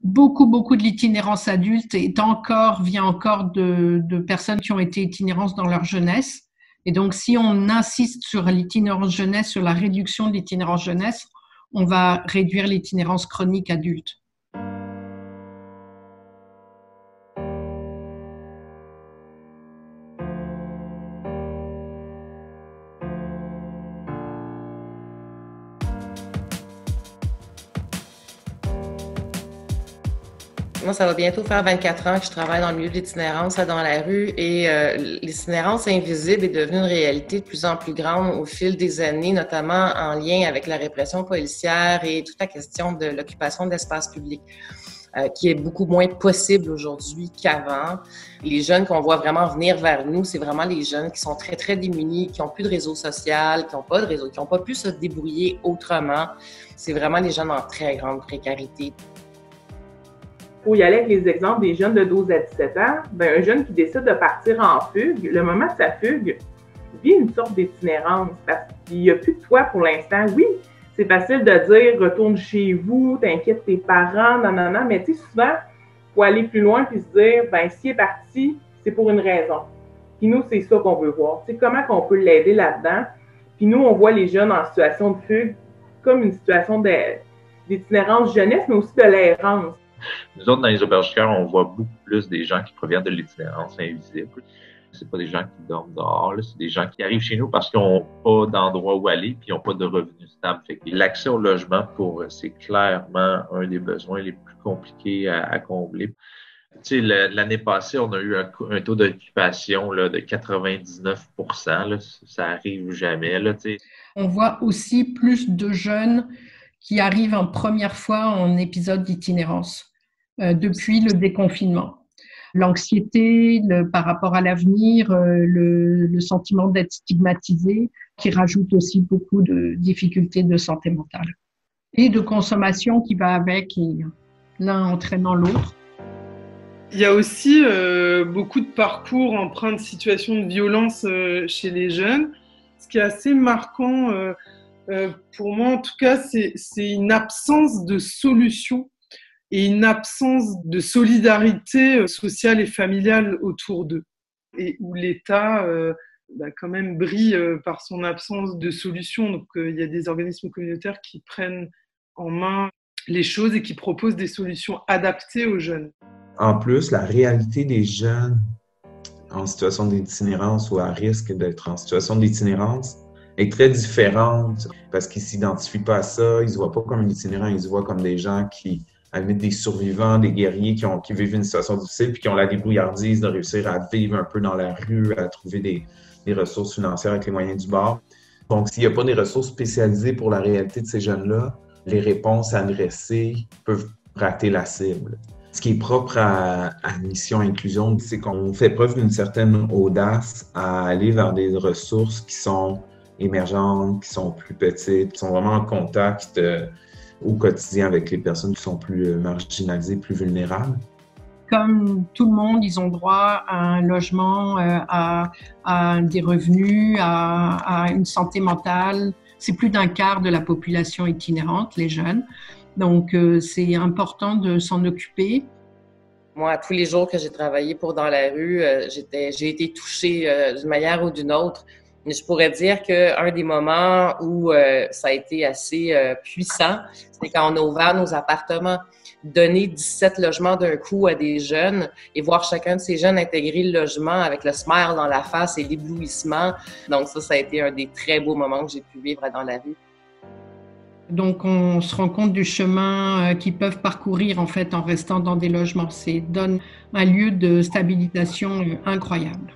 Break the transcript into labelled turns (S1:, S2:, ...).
S1: Beaucoup de l'itinérance adulte vient encore de personnes qui ont été itinérantes dans leur jeunesse. Et donc, si on insiste sur l'itinérance jeunesse, sur la réduction de l'itinérance jeunesse, on va réduire l'itinérance chronique adulte.
S2: Moi, ça va bientôt faire 24 ans que je travaille dans le milieu de l'itinérance dans la rue et l'itinérance invisible est devenue une réalité de plus en plus grande au fil des années, notamment en lien avec la répression policière et toute la question de l'occupation de l'espace public, qui est beaucoup moins possible aujourd'hui qu'avant. Les jeunes qu'on voit vraiment venir vers nous, c'est vraiment les jeunes qui sont très démunis, qui n'ont plus de réseau social, qui n'ont pas de réseau, qui n'ont pas pu se débrouiller autrement. C'est vraiment les jeunes en très grande précarité.
S3: Il faut y aller avec les exemples des jeunes de 12 à 17 ans. Un jeune qui décide de partir en fugue, le moment de sa fugue, vit une sorte d'itinérance parce qu'il n'y a plus de toi pour l'instant. Oui, c'est facile de dire « retourne chez vous, t'inquiètes tes parents, non », mais tu sais, souvent, il faut aller plus loin puis se dire « s'il est parti, c'est pour une raison ». Puis nous, c'est ça qu'on veut voir. Tu sais, comment qu'on peut l'aider là-dedans. Puis nous, on voit les jeunes en situation de fugue comme une situation d'itinérance jeunesse, mais aussi de l'errance.
S4: Nous autres, dans les auberges cœur, on voit beaucoup plus des gens qui proviennent de l'itinérance invisible. C'est pas des gens qui dorment dehors, là. C'est des gens qui arrivent chez nous parce qu'ils n'ont pas d'endroit où aller puis ils n'ont pas de revenus stables. Fait que l'accès au logement, c'est clairement un des besoins les plus compliqués à combler. Tu sais, l'année passée, on a eu un taux d'occupation là, de 99%. Là. Ça arrive jamais. Là, tu sais.
S1: On voit aussi plus de jeunes qui arrivent en première fois en épisode d'itinérance depuis le déconfinement. L'anxiété par rapport à l'avenir, le sentiment d'être stigmatisé, qui rajoute aussi beaucoup de difficultés de santé mentale. Et de consommation qui va avec, et l'un entraînant l'autre.
S5: Il y a aussi beaucoup de parcours empreints de situations de violence chez les jeunes. Ce qui est assez marquant, pour moi en tout cas, c'est une absence de solution et une absence de solidarité sociale et familiale autour d'eux. Et où l'État quand même brille par son absence de solution. Donc il y a des organismes communautaires qui prennent en main les choses et qui proposent des solutions adaptées aux jeunes.
S6: En plus, la réalité des jeunes en situation d'itinérance ou à risque d'être en situation d'itinérance est très différente parce qu'ils ne s'identifient pas à ça, ils ne se voient pas comme itinérants, ils se voient comme des gens qui, à la limite, des survivants, des guerriers qui vivent une situation difficile puis qui ont la débrouillardise de réussir à vivre un peu dans la rue, à trouver des ressources financières avec les moyens du bord. Donc, s'il n'y a pas des ressources spécialisées pour la réalité de ces jeunes-là, les réponses adressées peuvent rater la cible. Ce qui est propre à Mission Inclusion, c'est qu'on fait preuve d'une certaine audace à aller vers des ressources qui sont émergentes, qui sont plus petites, qui sont vraiment en contact au quotidien avec les personnes qui sont plus marginalisées, plus vulnérables.
S1: Comme tout le monde, ils ont droit à un logement, à des revenus, à une santé mentale. C'est plus d'un quart de la population itinérante, les jeunes. Donc, c'est important de s'en occuper.
S2: Moi, tous les jours que j'ai travaillé pour Dans la rue, j'ai été touchée d'une manière ou d'une autre. Mais je pourrais dire qu'un des moments où ça a été assez puissant, c'est quand on a ouvert nos appartements, donner 17 logements d'un coup à des jeunes et voir chacun de ces jeunes intégrer le logement avec le smile dans la face et l'éblouissement. Donc ça a été un des très beaux moments que j'ai pu vivre Dans la rue.
S1: Donc, on se rend compte du chemin qu'ils peuvent parcourir en fait en restant dans des logements. Ça donne un lieu de stabilisation incroyable.